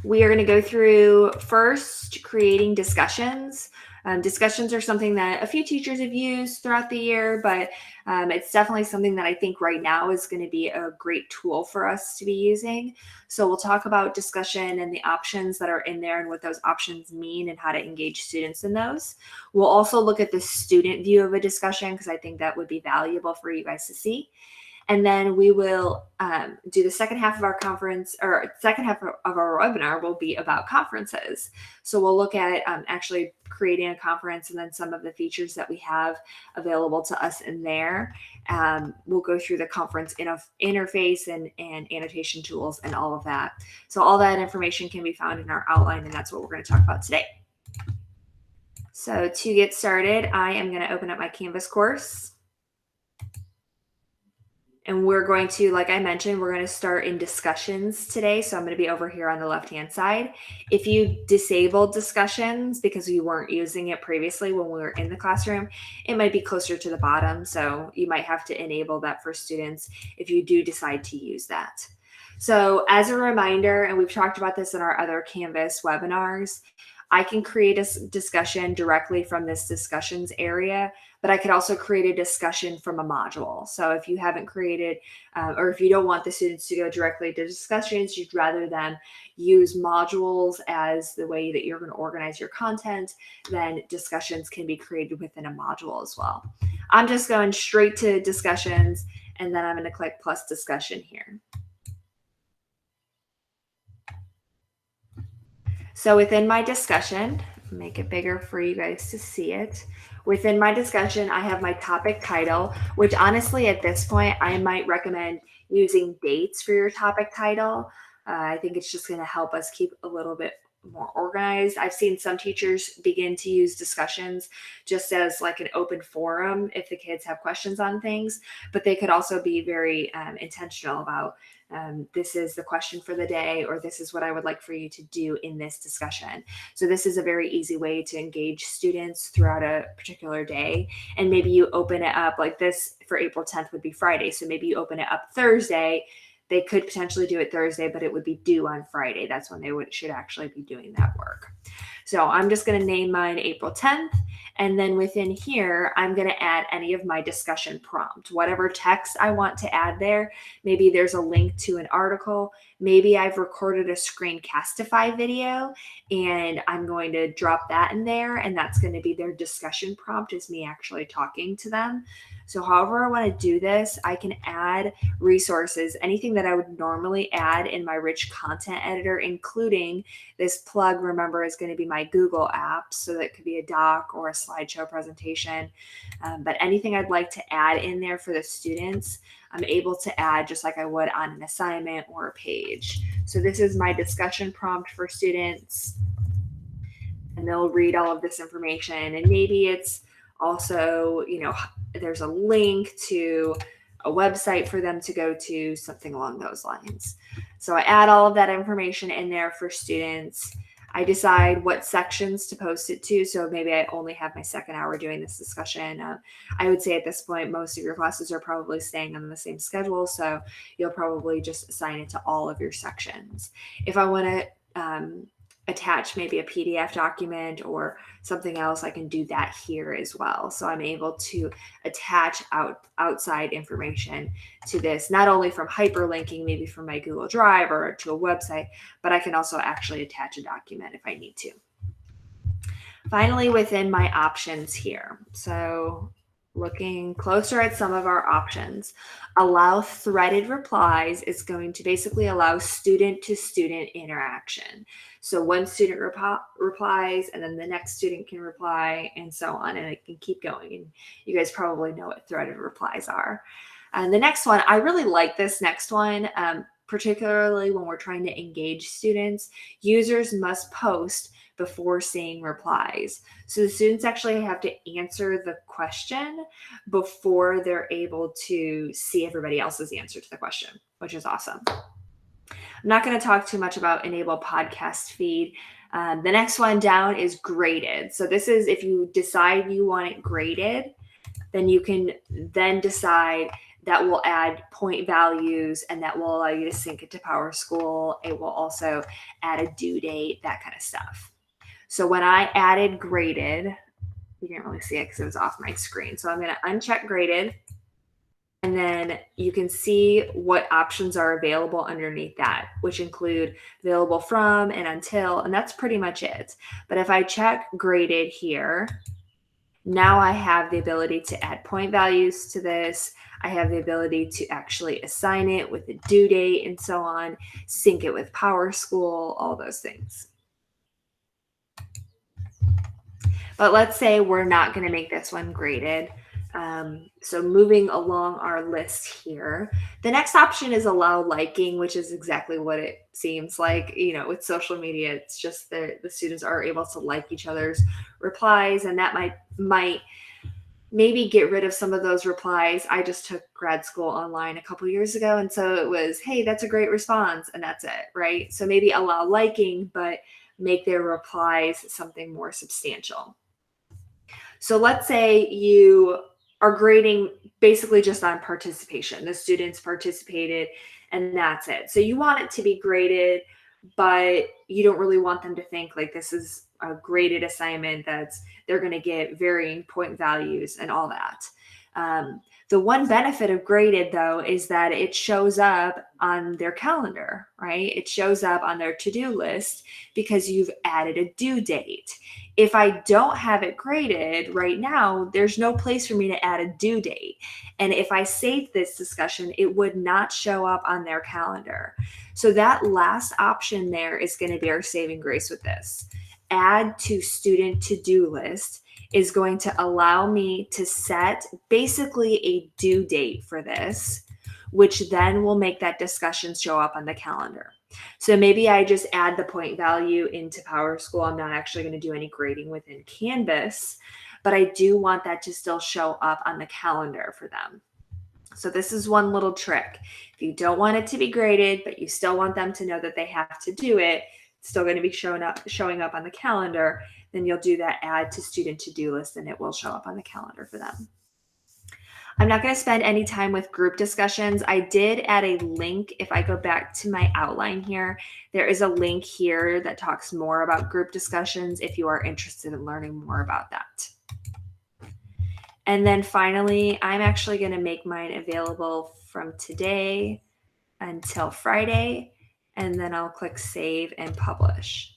We are going to go through first creating discussions. Discussions are something that a few teachers have used throughout the year, but it's definitely something that I think right now is going to be a great tool for us to be using. So we'll talk about discussion and the options that are in there and what those options mean and how to engage students in those. We'll also look at the student view of a discussion because I think that would be valuable for you guys to see. And then we will do the second half of our conference, or second half of our webinar will be about conferences. So we'll look at actually creating a conference and then some of the features that we have available to us in there. We'll go through the conference interface and annotation tools and all of that. So all that information can be found in our outline, and that's what we're going to talk about today. So to get started, I am going to open up my Canvas course. And we're going to, like I mentioned, we're going to start in discussions today. So I'm going to be over here on the left-hand side. If you disabled discussions because you weren't using it previously when we were in the classroom, it might be closer to the bottom. So you might have to enable that for students if you do decide to use that. So as a reminder, and we've talked about this in our other Canvas webinars, I can create a discussion directly from this discussions area, but I could also create a discussion from a module. So if you haven't created, or if you don't want the students to go directly to discussions, you'd rather them use modules as the way that you're going to organize your content, then discussions can be created within a module as well. I'm just going straight to discussions, and then I'm going to click plus discussion here. So within my discussion, make it bigger for you guys to see it. Within my discussion, I have my topic title, which honestly at this point, I might recommend using dates for your topic title. I think it's just going to help us keep a little bit more organized. I've seen some teachers begin to use discussions just as like an open forum if the kids have questions on things, but they could also be very intentional about this is the question for the day, or this is what I would like for you to do in this discussion. So this is a very easy way to engage students throughout a particular day. And maybe you open it up like this for April 10th would be Friday. So maybe you open it up Thursday. They could potentially do it Thursday, but it would be due on Friday. That's when they should actually be doing that work. So I'm just going to name mine April 10th. And then within here, I'm going to add any of my discussion prompt, whatever text I want to add there. Maybe there's a link to an article. Maybe I've recorded a Screencastify video and I'm going to drop that in there. And that's going to be their discussion prompt, is me actually talking to them. So however I want to do this, I can add resources, anything that I would normally add in my rich content editor, including this plug, remember, is going to be my Google Apps. So that could be a doc or a slideshow presentation. But anything I'd like to add in there for the students, I'm able to add just like I would on an assignment or a page. So this is my discussion prompt for students. And they'll read all of this information. And maybe it's also, there's a link to a website for them to go to, something along those lines. So I add all of that information in there for students. I decide what sections to post it to. So maybe I only have my second hour doing this discussion. I would say at this point, most of your classes are probably staying on the same schedule. So you'll probably just assign it to all of your sections. If I want to attach maybe a PDF document or something else, I can do that here as well. So I'm able to attach outside information to this, not only from hyperlinking, maybe from my Google Drive or to a website, but I can also actually attach a document if I need to. Finally, within my options here, so looking closer at some of our options, allow threaded replies is going to basically allow student-to-student interaction. So one student replies, and then the next student can reply, and so on, and it can keep going. And you guys probably know what threaded replies are. And the next one, I really like this next one, particularly when we're trying to engage students. Users must post before seeing replies. So the students actually have to answer the question before they're able to see everybody else's answer to the question, which is awesome. I'm not going to talk too much about enable podcast feed. The next one down is graded. So this is if you decide you want it graded, then you can then decide that will add point values, and that will allow you to sync it to PowerSchool. It will also add a due date, that kind of stuff. So when I added graded, you didn't really see it because it was off my screen. So I'm going to uncheck graded, and then you can see what options are available underneath that, which include available from and until, and that's pretty much it. But if I check graded here, now I have the ability to add point values to this. I have the ability to actually assign it with a due date and so on, sync it with PowerSchool, all those things. But let's say we're not going to make this one graded. So moving along our list here, the next option is allow liking, which is exactly what it seems like. With social media, it's just the students are able to like each other's replies, and that might maybe get rid of some of those replies. I just took grad school online a couple years ago, and so it was, hey, that's a great response, and that's it, right? So maybe allow liking, but make their replies something more substantial. So let's say you are grading basically just on participation. The students participated and that's it. So you want it to be graded, but you don't really want them to think like this is a graded assignment they're going to get varying point values and all that. The one benefit of graded, though, is that it shows up on their calendar, right? It shows up on their to-do list because you've added a due date. If I don't have it graded right now, there's no place for me to add a due date. And if I save this discussion, it would not show up on their calendar. So that last option there is going to be our saving grace with this. Add to student to-do list is going to allow me to set basically a due date for this, which then will make that discussion show up on the calendar. So maybe I just add the point value into PowerSchool. I'm not actually going to do any grading within Canvas, but I do want that to still show up on the calendar for them. So this is one little trick. If you don't want it to be graded, but you still want them to know that they have to do it, it's still going to be showing up on the calendar, then you'll do that add to student to-do list and it will show up on the calendar for them. I'm not going to spend any time with group discussions. I did add a link. If I go back to my outline here, there is a link here that talks more about group discussions if you are interested in learning more about that. And then finally, I'm actually going to make mine available from today until Friday, and then I'll click save and publish.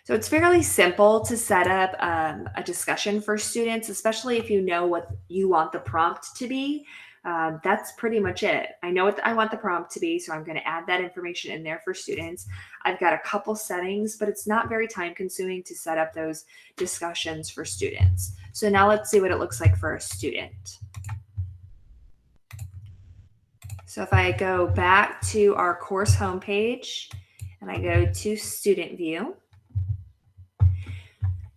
So it's fairly simple to set up a discussion for students, especially if you know what you want the prompt to be. That's pretty much it. I know what I want the prompt to be, so I'm going to add that information in there for students. I've got a couple settings, but it's not very time consuming to set up those discussions for students. So now let's see what it looks like for a student. So if I go back to our course homepage and I go to student view,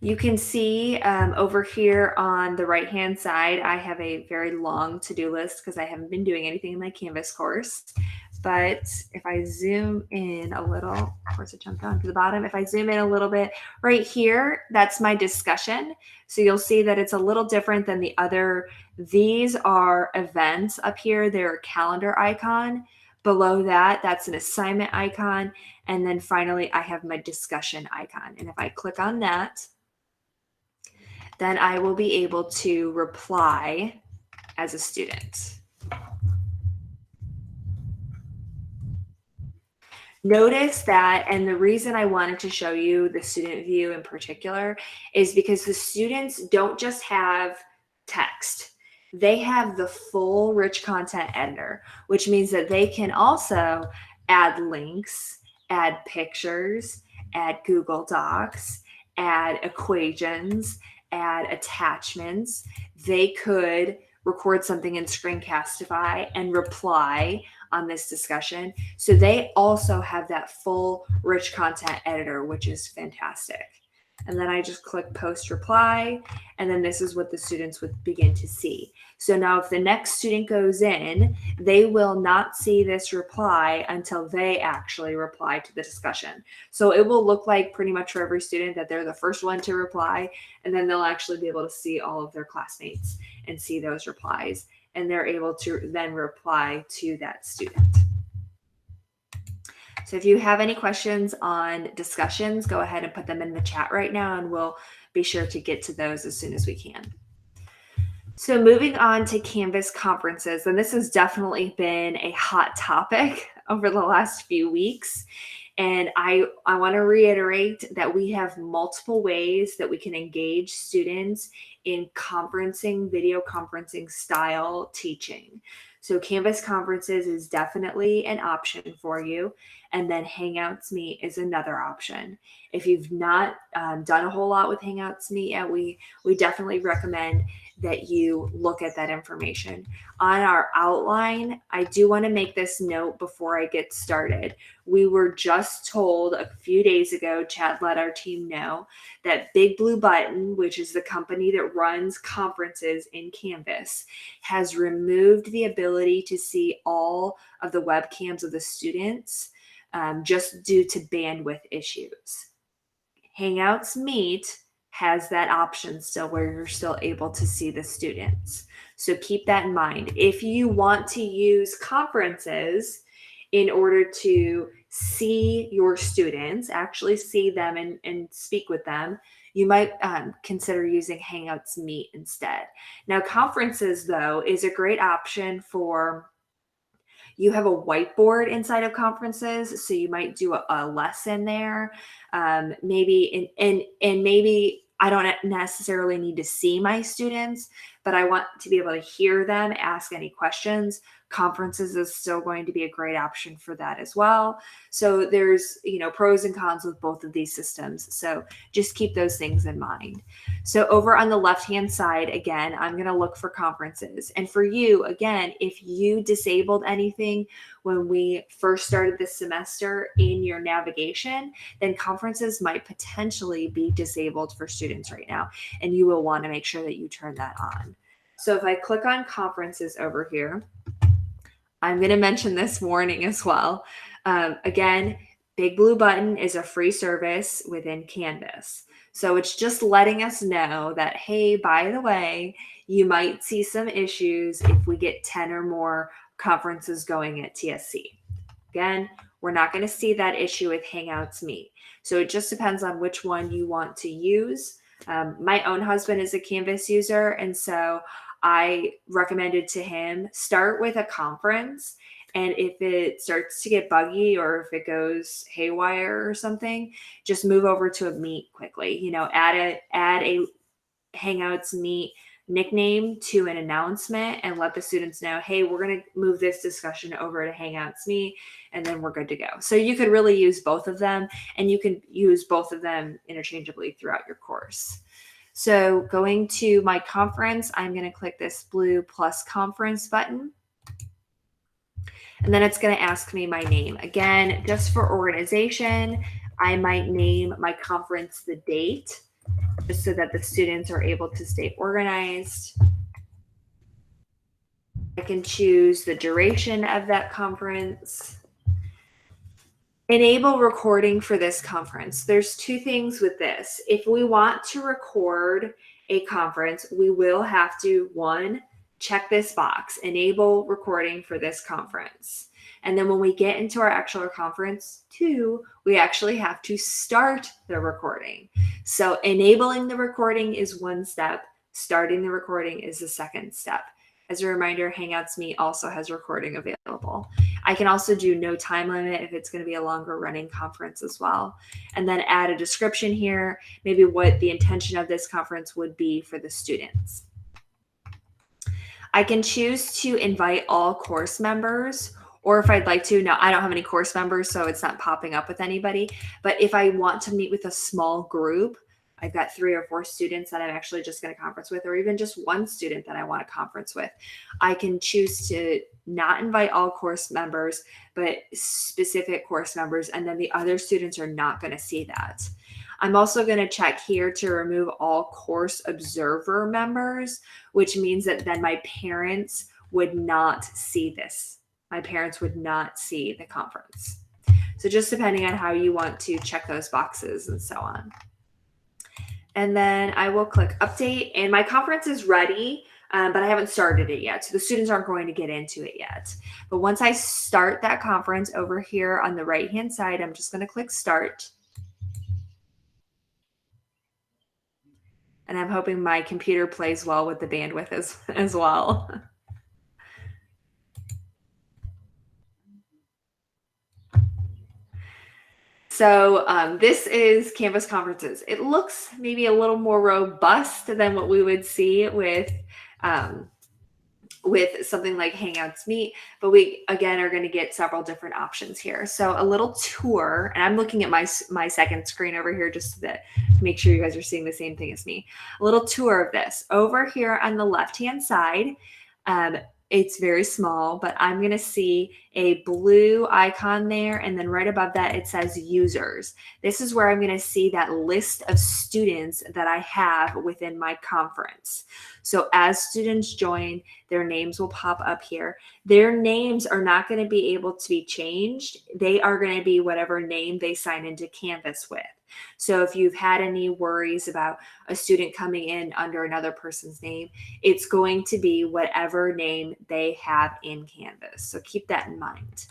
you can see over here on the right-hand side, I have a very long to-do list because I haven't been doing anything in my Canvas course. But if I zoom in a little, of course, I jumped down to the bottom. If I zoom in a little bit, right here, that's my discussion. So you'll see that it's a little different than the other. These are events up here. They're a calendar icon. Below that, that's an assignment icon. And then finally, I have my discussion icon. And if I click on that, then I will be able to reply as a student. Notice that, and the reason I wanted to show you the student view in particular is because the students don't just have text. They have the full rich content editor, which means that they can also add links, add pictures, add Google Docs, add equations, add attachments. They could record something in Screencastify and reply on this discussion. So they also have that full rich content editor, which is fantastic. And then I just click post reply, and then this is what the students would begin to see. So now if the next student goes in, they will not see this reply until they actually reply to the discussion. So it will look like pretty much for every student that they're the first one to reply, and then they'll actually be able to see all of their classmates and see those replies. and they're able to then reply to that student. So if you have any questions on discussions, go ahead and put them in the chat right now, and we'll be sure to get to those as soon as we can. So moving on to Canvas conferences, and this has definitely been a hot topic over the last few weeks. And I want to reiterate that we have multiple ways that we can engage students in conferencing, video conferencing style teaching. So Canvas conferences is definitely an option for you. And then Hangouts Meet is another option. If you've not done a whole lot with Hangouts Meet yet, we definitely recommend that you look at that information. On our outline, I do want to make this note before I get started. We were just told a few days ago, Chad let our team know, that Big Blue Button, which is the company that runs conferences in Canvas, has removed the ability to see all of the webcams of the students just due to bandwidth issues. Hangouts Meet has that option still where you're still able to see the students. So keep that in mind. If you want to use conferences in order to see your students, actually see them and speak with them, you might consider using Hangouts Meet instead. Now, conferences, though, is a great option for you have a whiteboard inside of conferences, so you might do a lesson there. Maybe and maybe I don't necessarily need to see my students, but I want to be able to hear them ask any questions. Conferences is still going to be a great option for that as well. So there's, pros and cons with both of these systems. So just keep those things in mind. So over on the left-hand side, again, I'm going to look for conferences. And for you, again, if you disabled anything when we first started this semester in your navigation, then conferences might potentially be disabled for students right now. And you will want to make sure that you turn that on. So if I click on conferences over here, I'm going to mention this warning as well. Again, Big Blue Button is a free service within Canvas. So it's just letting us know that, hey, by the way, you might see some issues if we get 10 or more conferences going at TSC. Again, we're not going to see that issue with Hangouts Meet. So it just depends on which one you want to use. My own husband is a Canvas user, and so I recommended to him start with a conference, and if it starts to get buggy or if it goes haywire or something, just move over to a Meet quickly. Add a Hangouts Meet nickname to an announcement and let the students know, hey, we're going to move this discussion over to Hangouts Meet, and then we're good to go. So you could really use both of them, and you can use both of them interchangeably throughout your course. So going to my conference, I'm going to click this blue plus conference button. And then it's going to ask me my name. Again, just for organization, I might name my conference the date, just so that the students are able to stay organized. I can choose the duration of that conference. Enable recording for this conference. There's two things with this. If we want to record a conference, we will have to, one, check this box, enable recording for this conference. And then when we get into our actual conference, two, we actually have to start the recording. So enabling the recording is one step. Starting the recording is the second step. As a reminder, Hangouts Meet also has recording available. I can also do no time limit if it's going to be a longer running conference as well. And then add a description here, maybe what the intention of this conference would be for the students. I can choose to invite all course members, or if I'd like to, now I don't have any course members, so it's not popping up with anybody. But if I want to meet with a small group, I've got 3 or 4 students that I'm actually just going to conference with, or even just one student that I want to conference with, I can choose to not invite all course members, but specific course members, and then the other students are not going to see that. I'm also going to check here to remove all course observer members, which means that then my parents would not see this. My parents would not see the conference. So just depending on how you want to check those boxes and so on. And then I will click update, and my conference is ready. but I haven't started it yet. So the students aren't going to get into it yet. But once I start that conference over here on the right-hand side, I'm just going to click start. And I'm hoping my computer plays well with the bandwidth as well. So this is Canvas Conferences. It looks maybe a little more robust than what we would see with something like Hangouts Meet, but we again are going to get several different options here. So a little tour, and I'm looking at my second screen over here just to make sure you guys are seeing the same thing as me. A little tour of this. Over here on the left-hand side, it's very small, but I'm going to see a blue icon there. And then right above that, it says users. This is where I'm going to see that list of students that I have within my conference. So as students join, their names will pop up here. Their names are not going to be able to be changed. They are going to be whatever name they sign into Canvas with. So if you've had any worries about a student coming in under another person's name, it's going to be whatever name they have in Canvas. So keep that in mind.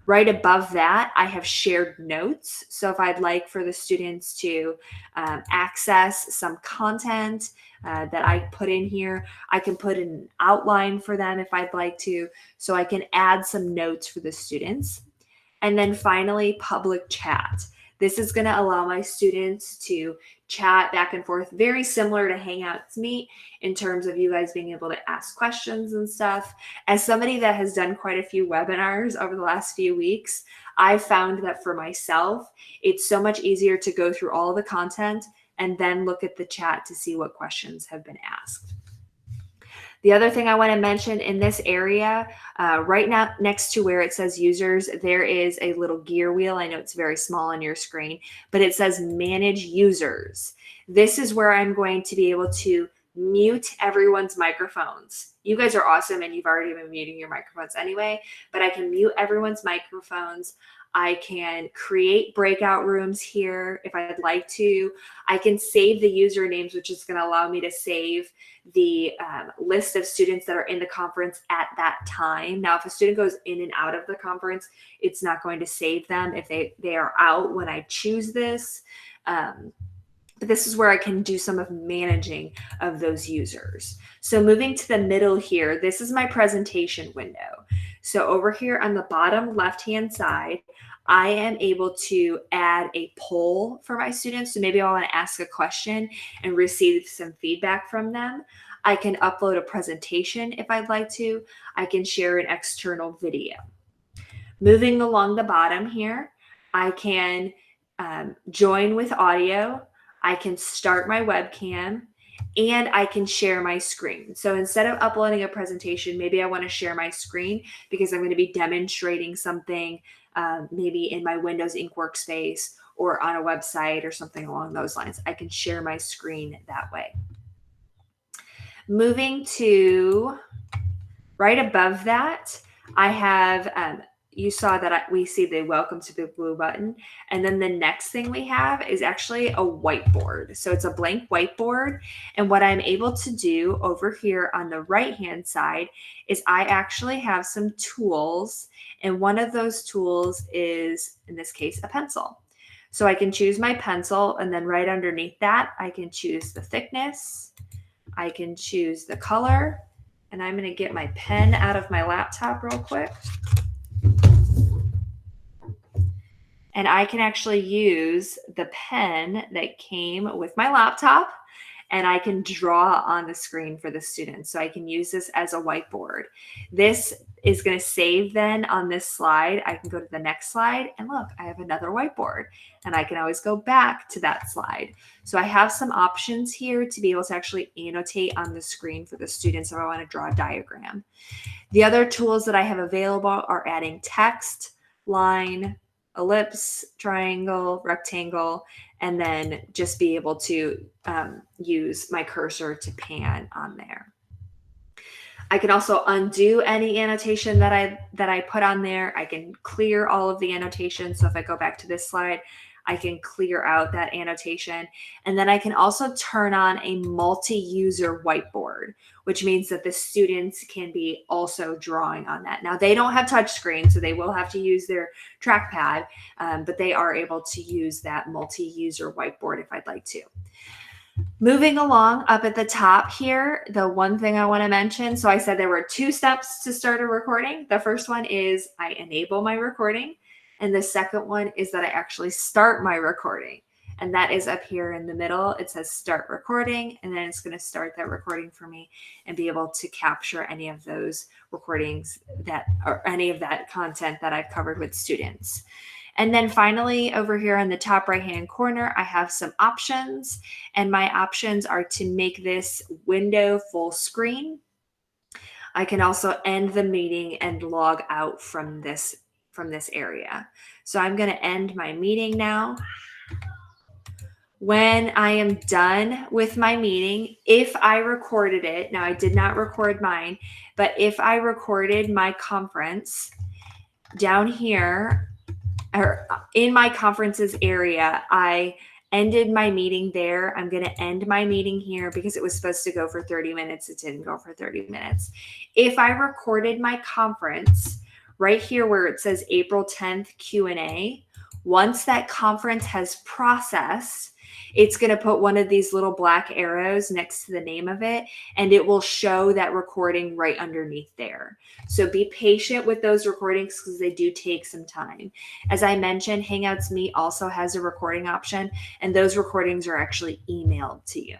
Right above that, I have shared notes. So if I'd like for the students to access some content that I put in here, I can put in an outline for them if I'd like to, so I can add some notes for the students. And then finally, public chat. This is going to allow my students to chat back and forth, very similar to Hangouts Meet in terms of you guys being able to ask questions and stuff. As somebody that has done quite a few webinars over the last few weeks, I found that for myself, it's so much easier to go through all the content and then look at the chat to see what questions have been asked. The other thing I want to mention in this area, right now next to where it says users, there is a little gear wheel. I know it's very small on your screen, but it says manage users. This is where I'm going to be able to mute everyone's microphones. You guys are awesome and you've already been muting your microphones anyway, but I can mute everyone's microphones. I can create breakout rooms here if I'd like to. I can save the usernames, which is going to allow me to save the list of students that are in the conference at that time. Now, if a student goes in and out of the conference, it's not going to save them if they are out when I choose this. But this is where I can do some of managing of those users. So moving to the middle here, this is my presentation window. So over here on the bottom left-hand side, I am able to add a poll for my students. So maybe I want to ask a question and receive some feedback from them. I can upload a presentation if I'd like to. I can share an external video. Moving along the bottom here, I can join with audio. I can start my webcam, and I can share my screen. So instead of uploading a presentation, maybe I want to share my screen because I'm going to be demonstrating something maybe in my Windows Ink workspace or on a website or something along those lines. I can share my screen that way. Moving to right above that, I have you saw that we see the welcome to the blue button. And then the next thing we have is actually a whiteboard. So it's a blank whiteboard. And what I'm able to do over here on the right-hand side is I actually have some tools. And one of those tools is, in this case, a pencil. So I can choose my pencil, and then right underneath that, I can choose the thickness. I can choose the color. And I'm going to get my pen out of my laptop real quick. And I can actually use the pen that came with my laptop, and I can draw on the screen for the students. So I can use this as a whiteboard. This is going to save then on this slide. I can go to the next slide, and look, I have another whiteboard, and I can always go back to that slide. So I have some options here to be able to actually annotate on the screen for the students if I want to draw a diagram. The other tools that I have available are adding text, line, ellipse, triangle, rectangle, and then just be able to use my cursor to pan on there. I can also undo any annotation that I put on there. I can clear all of the annotations. So if I go back to this slide, I can clear out that annotation. And then I can also turn on a multi-user whiteboard, which means that the students can be also drawing on that. Now, they don't have touchscreen, so they will have to use their trackpad, but they are able to use that multi-user whiteboard if I'd like to. Moving along up at the top here, the one thing I want to mention, so I said there were 2 steps to start a recording. The first one is I enable my recording, and the second one is that I actually start my recording. And that is up here in the middle. It says start recording, and then it's going to start that recording for me and be able to capture any of those recordings that or any of that content that I've covered with students. And then finally, over here in the top right-hand corner, I have some options, and my options are to make this window full screen. I can also end the meeting and log out from this area. So I'm going to end my meeting now. When I am done with my meeting, if I recorded it, now I did not record mine, but if I recorded my conference down here, or in my conferences area, I ended my meeting there. I'm going to end my meeting here because it was supposed to go for 30 minutes. It didn't go for 30 minutes. If I recorded my conference right here where it says April 10th Q&A, once that conference has processed, it's going to put one of these little black arrows next to the name of it, and it will show that recording right underneath there. So be patient with those recordings because they do take some time. As I mentioned, Hangouts Meet also has a recording option, and those recordings are actually emailed to you.